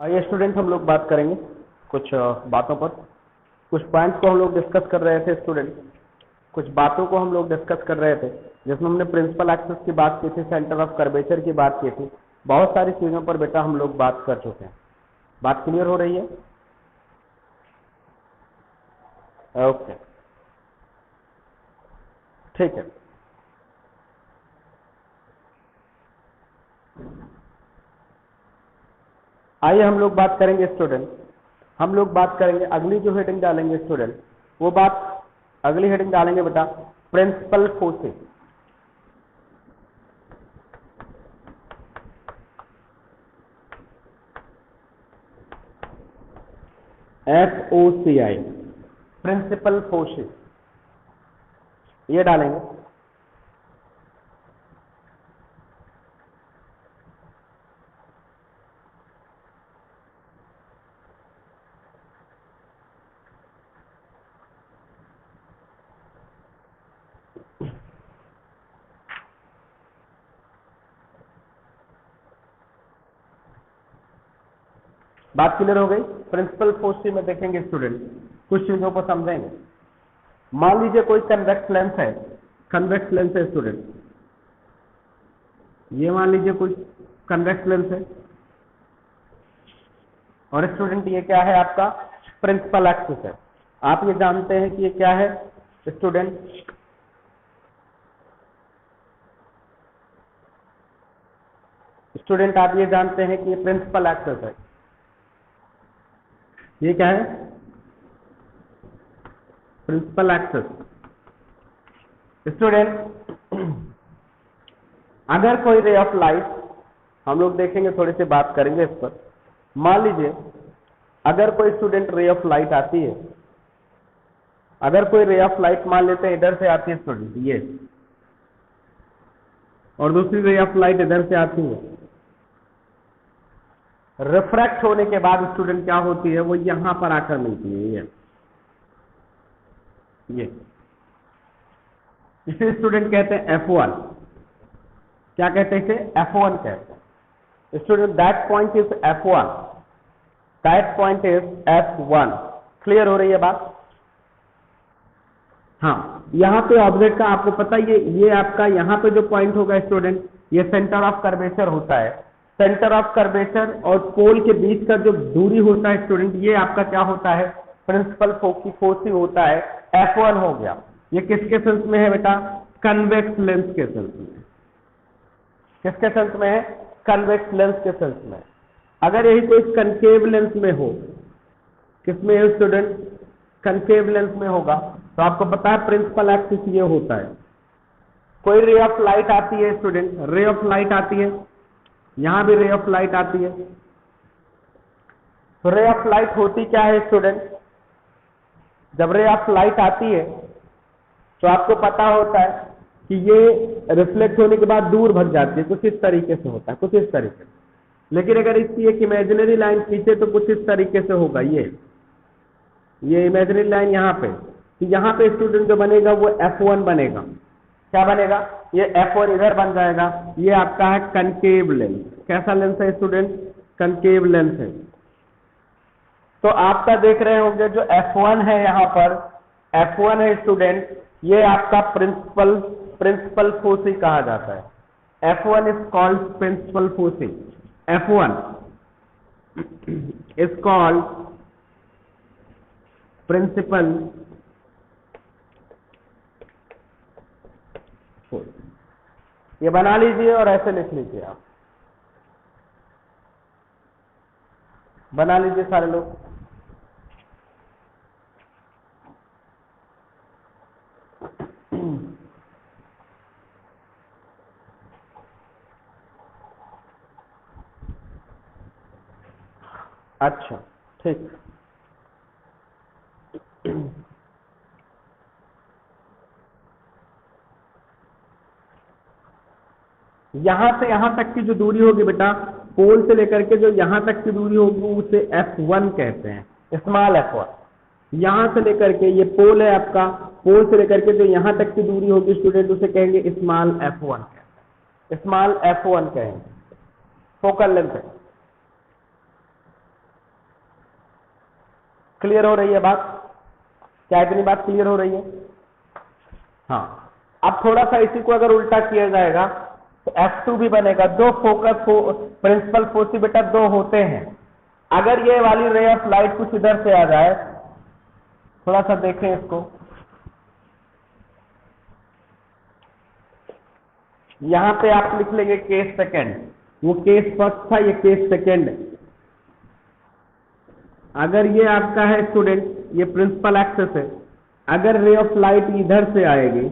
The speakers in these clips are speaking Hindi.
आइए स्टूडेंट, हम लोग बात करेंगे कुछ बातों पर। कुछ पॉइंट्स को हम लोग डिस्कस कर रहे थे स्टूडेंट, कुछ बातों को हम लोग डिस्कस कर रहे थे जिसमें हमने प्रिंसिपल एक्सिस की बात की थी, सेंटर ऑफ कर्वेचर की बात की थी। बहुत सारी चीजों पर बेटा हम लोग बात कर चुके हैं। बात क्लियर हो रही है? ओके, ठीक है। आइए हम लोग बात करेंगे स्टूडेंट, हम लोग बात करेंगे अगली जो हेडिंग डालेंगे स्टूडेंट, वो बात अगली हेडिंग डालेंगे बेटा principal forces. FOCI, principal forces, ये डालेंगे। बात क्लियर हो गई? प्रिंसिपल फोर्सेस में देखेंगे स्टूडेंट, कुछ चीजों को समझेंगे। मान लीजिए कोई कन्वेक्स लेंस है, कन्वेक्स लेंस है स्टूडेंट, ये मान लीजिए कोई कन्वेक्स लेंस है और स्टूडेंट ये क्या है आपका प्रिंसिपल एक्सिस है। आप ये जानते हैं कि ये क्या है स्टूडेंट? स्टूडेंट आप ये जानते हैं कि ये प्रिंसिपल एक्सिस है। ये क्या है? Principal axis. स्टूडेंट अगर कोई रे ऑफ लाइट, हम लोग देखेंगे, थोड़ी सी बात करेंगे इस पर। मान लीजिए अगर कोई स्टूडेंट रे ऑफ लाइट आती है, अगर कोई रे ऑफ लाइट मान लेते हैं इधर से आती है स्टूडेंट ये, और दूसरी रे ऑफ लाइट इधर से आती है, रिफ्रैक्ट होने के बाद स्टूडेंट क्या होती है, वो यहां पर आकर मिलती है। ये इसे स्टूडेंट कहते हैं F1। क्या कहते हैं इसे? F1 कहते हैं student. That point is F1, that point is F1। Clear हो रही है बात? हाँ, यहाँ पे ऑब्जेक्ट का आपको पता है ये आपका यहाँ पे जो पॉइंट होगा स्टूडेंट, ये सेंटर ऑफ कर्वेचर होता है। सेंटर ऑफ कर्वेचर और पोल के बीच का जो दूरी होता है स्टूडेंट, ये आपका क्या होता है? प्रिंसिपल फोर्स होता है। F1 हो गया। ये किसके सेंस में है बेटा? कन्वेक्स लेंस के सेंस में। किसके सेंस में है? कन्वेक्स लेंस के सेंस में। अगर यही कोई कनकेव लेंस में हो, किसमें है स्टूडेंट? कनकेव लेंस में होगा, तो आपको पता है प्रिंसिपल एक्सिस ये होता है। कोई रे ऑफ लाइट आती है स्टूडेंट, रे ऑफ लाइट आती है, यहां भी रे ऑफ लाइट आती है। तो रे ऑफ लाइट होती क्या है स्टूडेंट? जब रे ऑफ लाइट आती है तो आपको पता होता है कि ये रिफ्लेक्ट होने के बाद दूर भग जाती है, कुछ इस तरीके से होता है, कुछ इस तरीके से। लेकिन अगर इसकी एक इमेजिनरी लाइन खींचे तो कुछ इस तरीके से होगा। ये इमेजिनरी लाइन यहाँ पे, तो यहाँ पे स्टूडेंट जो बनेगा वो F1 बनेगा। क्या बनेगा? ये F1 इधर बन जाएगा। ये आपका है कनकेव लेंस। कैसा लेंस है स्टूडेंट? कनकेव लेंस है। तो आपका देख रहे होंगे जो F1 है यहाँ पर, F1 है स्टूडेंट, ये आपका प्रिंसिपल फोर्स कहा जाता है। F1 is called principal force. F1 is called principal force. ये बना लीजिए और ऐसे लिख लीजिए, आप बना लीजिए सारे लोग। अच्छा, ठीक। यहां से यहां तक की जो दूरी होगी बेटा, पोल से लेकर के जो यहां तक की दूरी होगी उसे F1 कहते हैं, स्मॉल F1। यहां से लेकर के ये पोल है आपका, पोल से लेकर के जो यहां तक की दूरी होगी स्टूडेंट उसे कहेंगे स्मॉल F1 कहते हैं, स्मॉल F1 कहेंगे। फोकल लेंथ है। क्लियर हो रही है बात? क्या इतनी बात क्लियर हो रही है? हाँ, अब थोड़ा सा इसी को अगर उल्टा किया जाएगा तो F2 भी बनेगा। दो फोकस प्रिंसिपल फोर्स बेटा दो होते हैं। अगर ये वाली रे ऑफ लाइट कुछ इधर से आ जाए, थोड़ा सा देखें इसको, यहां पे आप लिख लेंगे केस सेकेंड, वो केस फर्स्ट था, ये केस सेकेंड है। अगर ये आपका है स्टूडेंट, ये प्रिंसिपल एक्सिस है, अगर रे ऑफ लाइट इधर से आएगी,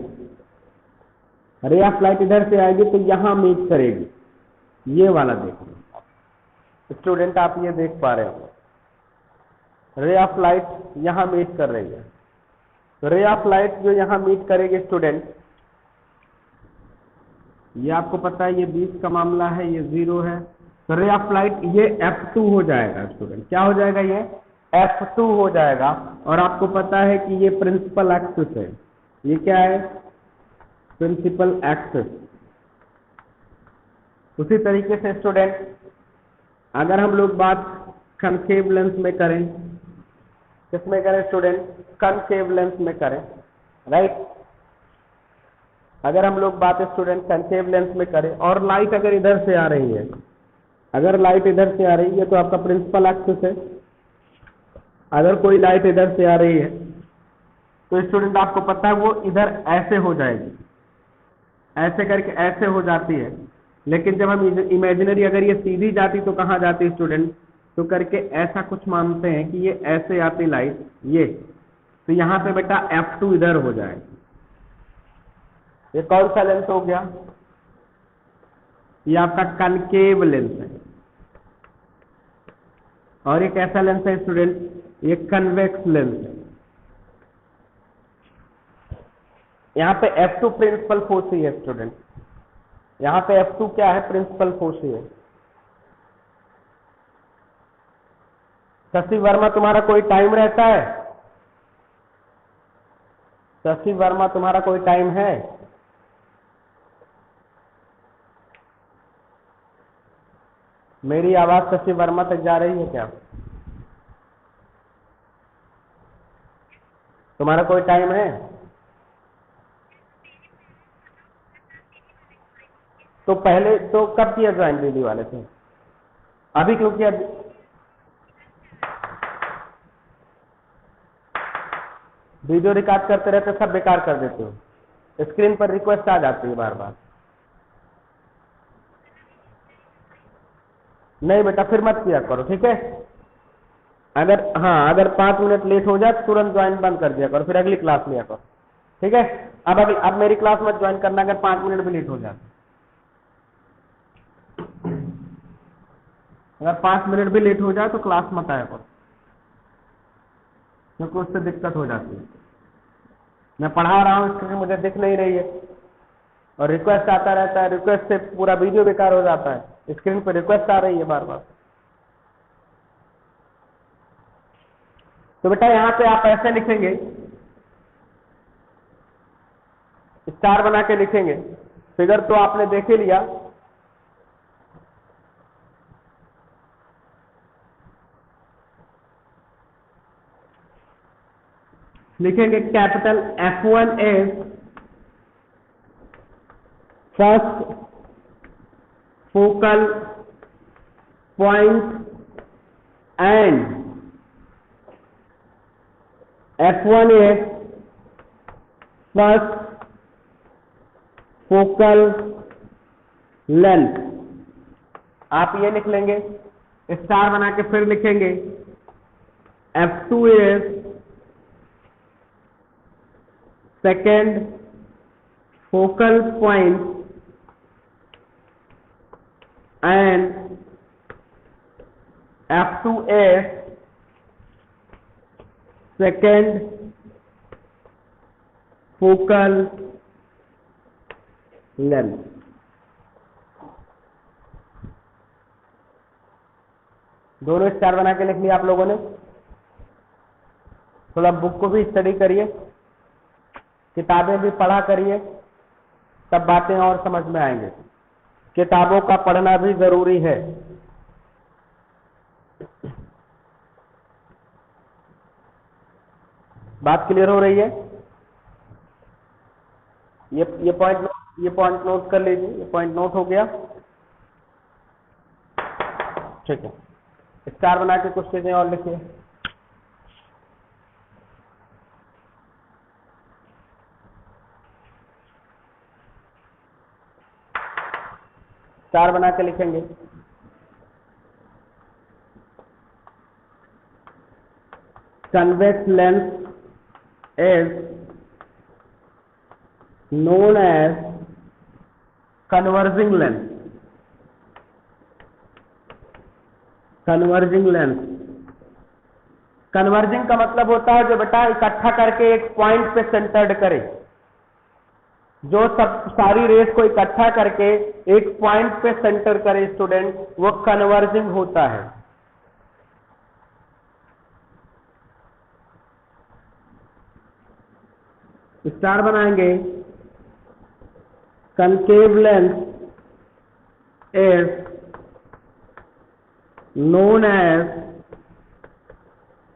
रे ऑफ लाइट इधर से आएगी तो यहां मीट करेगी, ये वाला देखिए स्टूडेंट, आप ये देख पा रहे हो, रे ऑफ लाइट यहां मीट कर रही है। रे ऑफ लाइट जो यहां मीट करेगी स्टूडेंट, ये आपको पता है ये 20 का मामला है, ये 0 है, तो रे ऑफ लाइट ये F2 हो जाएगा स्टूडेंट। क्या हो जाएगा? ये F2 हो जाएगा। और आपको पता है कि ये प्रिंसिपल एक्सिस है, ये क्या है? Principal axis. उसी तरीके से स्टूडेंट अगर हम लोग बात कनकेव लेंस में करें, किसमें करें स्टूडेंट? कनकेव लेंस में करें, राइट। अगर हम लोग बात स्टूडेंट कनकेव लेंस में करें और लाइट अगर इधर से आ रही है, अगर लाइट इधर से आ रही है तो आपका प्रिंसिपल एक्सिस है। अगर कोई लाइट इधर से आ रही है तो स्टूडेंट आपको पता है वो इधर ऐसे हो जाएगी, ऐसे करके ऐसे हो जाती है। लेकिन जब हम इमेजिनरी अगर ये सीधी जाती तो कहाँ जाती स्टूडेंट? तो करके ऐसा कुछ मानते हैं कि ये ऐसे आती लाइट, ये तो यहाँ पे बेटा F2 इधर हो जाएगा। ये कौन सा लेंस हो गया? ये आपका कनकेव लेंस है। और ये कैसा लेंस है स्टूडेंट? ये कन्वेक्स लेंस है। यहाँ पे F2 प्रिंसिपल फोर्स ही है स्टूडेंट, यहाँ पे F2 क्या है? प्रिंसिपल फोर्स ही है। शशि वर्मा तुम्हारा कोई टाइम रहता है? शशि वर्मा तुम्हारा कोई टाइम है? मेरी आवाज शशि वर्मा तक जा रही है क्या? तुम्हारा कोई टाइम है? तो पहले तो कब किया ज्वाइन दीदी वाले थे? अभी क्यों किया? वीडियो रिकॉर्ड करते रहते सब बेकार कर देते हो, स्क्रीन पर रिक्वेस्ट आ जाती है बार बार। नहीं बेटा फिर मत किया करो, ठीक है। अगर 5 मिनट लेट हो जाए तो तुरंत ज्वाइन बंद कर दिया करो, फिर अगली क्लास लिया करो, ठीक है। अब मेरी क्लास मत ज्वाइन करना अगर 5 मिनट भी लेट हो जाए। अगर 5 मिनट भी लेट हो जाए तो क्लास मत आया करो, क्योंकि उससे दिक्कत हो जाती है। मैं पढ़ा रहा हूँ, स्क्रीन मुझे दिख नहीं रही है और रिक्वेस्ट आता रहता है, रिक्वेस्ट से पूरा वीडियो बेकार हो जाता है। स्क्रीन पर रिक्वेस्ट आ रही है बार बार। तो बेटा यहाँ पे आप ऐसे लिखेंगे, स्टार बना के लिखेंगे। फिगर तो आपने देख ही लिया, लिखेंगे capital F1 is first focal point and F1 is first focal length. आप ये लिख लेंगे, स्टार बना के फिर लिखेंगे F2 is second focal point and F2 is second focal length. दोनों स्टार बना के लिख लिया आप लोगों ने। थोड़ा बुक को भी स्टडी करिए, किताबें भी पढ़ा करिए, तब बातें और समझ में आएंगे। किताबों का पढ़ना भी जरूरी है। बात क्लियर हो रही है? ये पॉइंट नोट कर लीजिए, ये पॉइंट नोट हो गया। ठीक है, स्टार बना के कुछ चीजें और लिखिए। स्टार बना के लिखेंगे। Convex lens is known as converging lens. Converging lens, converging का मतलब होता है जो बेटा इकट्ठा करके एक पॉइंट पे सेंटर्ड करे, जो सब सारी रेस को इकट्ठा करके एक पॉइंट पे सेंटर करे स्टूडेंट, वो कन्वर्जिंग होता है। स्टार बनाएंगे। Concave lens is known as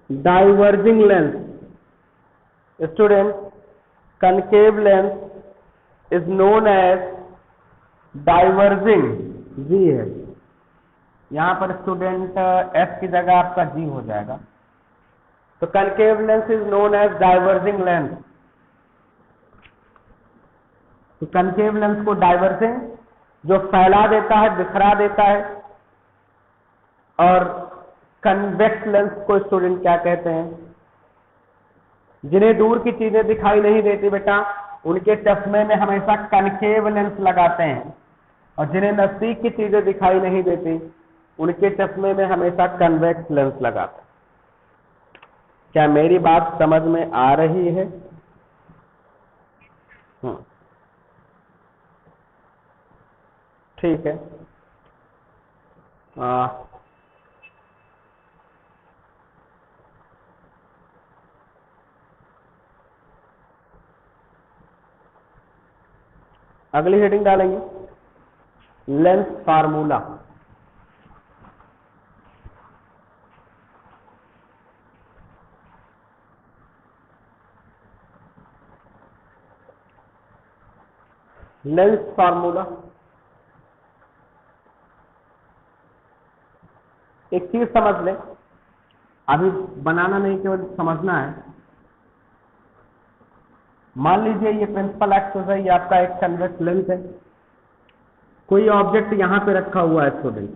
diverging lens. Student, concave lens is known as diverging, जी है। यहां पर स्टूडेंट एफ की जगह आपका जी हो जाएगा। तो concave lens is known as diverging lens. तो कनकेव लेंस को डाइवर्जिंग, जो फैला देता है, बिखरा देता है, और कन्वेक्स लेंस को स्टूडेंट क्या कहते हैं? जिन्हें दूर की चीजें दिखाई नहीं देती बेटा, उनके चश्मे में हमेशा कनकेव लेंस लगाते हैं, और जिन्हें नजदीक की चीजें दिखाई नहीं देती, उनके चश्मे में हमेशा कन्वेक्स लेंस लगाते हैं। क्या मेरी बात समझ में आ रही है? ठीक है। अगली हेडिंग डालेंगे, लेंस फार्मूला। लेंस फार्मूला एक चीज समझ ले, अभी बनाना नहीं, केवल समझना है। मान लीजिए ये प्रिंसिपल एक्सिस है, ये आपका एक कन्वेक्स लेंस है। कोई ऑब्जेक्ट यहां पे रखा हुआ है स्टूडेंट,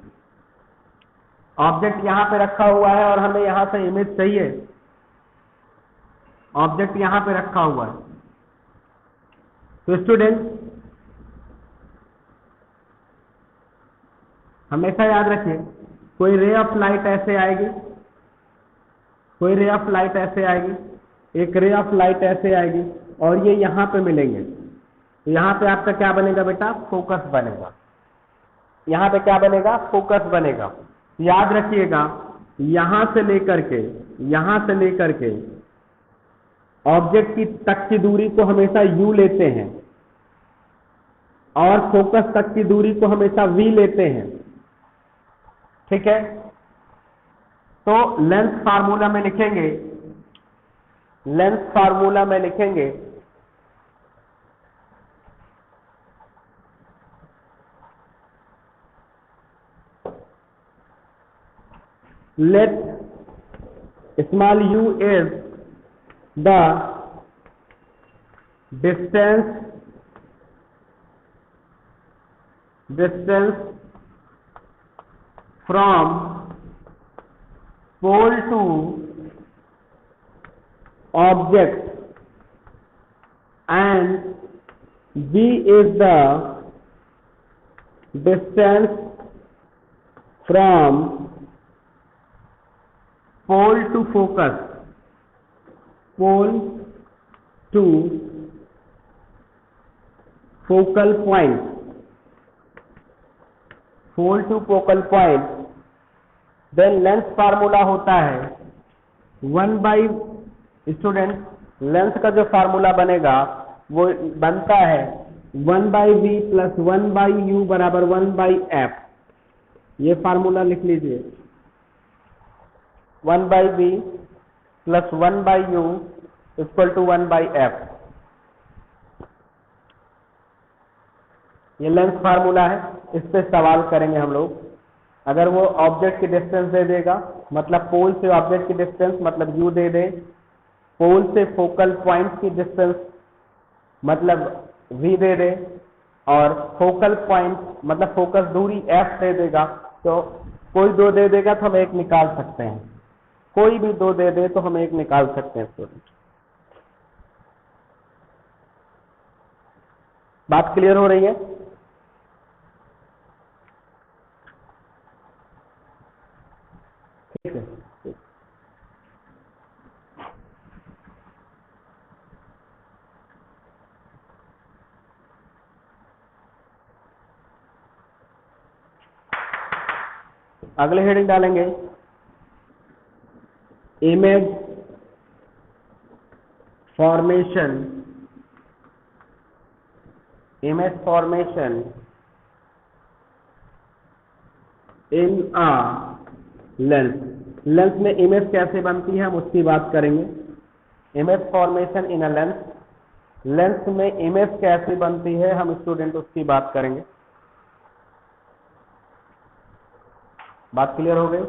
ऑब्जेक्ट यहां पे रखा हुआ है और हमें यहां से इमेज चाहिए। ऑब्जेक्ट यहां पे रखा हुआ है, तो स्टूडेंट हमेशा याद रखिए, कोई रे ऑफ लाइट ऐसे आएगी, कोई रे ऑफ लाइट ऐसे आएगी, एक रे ऑफ लाइट ऐसे आएगी, और ये यहां पे मिलेंगे। तो यहां पे आपका क्या बनेगा बेटा? फोकस बनेगा। यहां पे क्या बनेगा? फोकस बनेगा। याद रखिएगा, यहां से लेकर के ऑब्जेक्ट की तक की दूरी को हमेशा u लेते हैं, और फोकस तक की दूरी को हमेशा v लेते हैं। ठीक है? तो लेंस फार्मूला में लिखेंगे, लेंस फार्मूला में लिखेंगे let small u is the distance from pole to object, and v is the distance from pole to focus, pole to focal point, pole to focal point। Then lens formula होता है 1 बाई, स्टूडेंट लेंस का जो फार्मूला बनेगा वो बनता है 1 by V plus 1 by U बराबर 1 बाई एफ। ये फार्मूला लिख लीजिए, 1 by V plus 1 by U equal to 1/f। ये लेंस फार्मूला है, इस पे सवाल करेंगे हम लोग। अगर वो ऑब्जेक्ट की डिस्टेंस दे देगा, मतलब पोल से ऑब्जेक्ट की डिस्टेंस मतलब u दे दे, पोल से फोकल पॉइंट की डिस्टेंस मतलब v दे दे, और फोकल पॉइंट मतलब फोकस दूरी f दे देगा, तो कोई दो दे देगा तो हम एक निकाल सकते हैं, कोई भी दो दे दे तो हम एक निकाल सकते हैं स्टूडेंट। बात क्लियर हो रही है? ठीक है, ठीक। अगले हेडिंग डालेंगे image formation, image formation in a lens. Lens में इमेज कैसे बनती है हम उसकी बात करेंगे। Image formation in a lens, lens में इमेज कैसे बनती है हम स्टूडेंट उसकी बात करेंगे। बात क्लियर हो गई?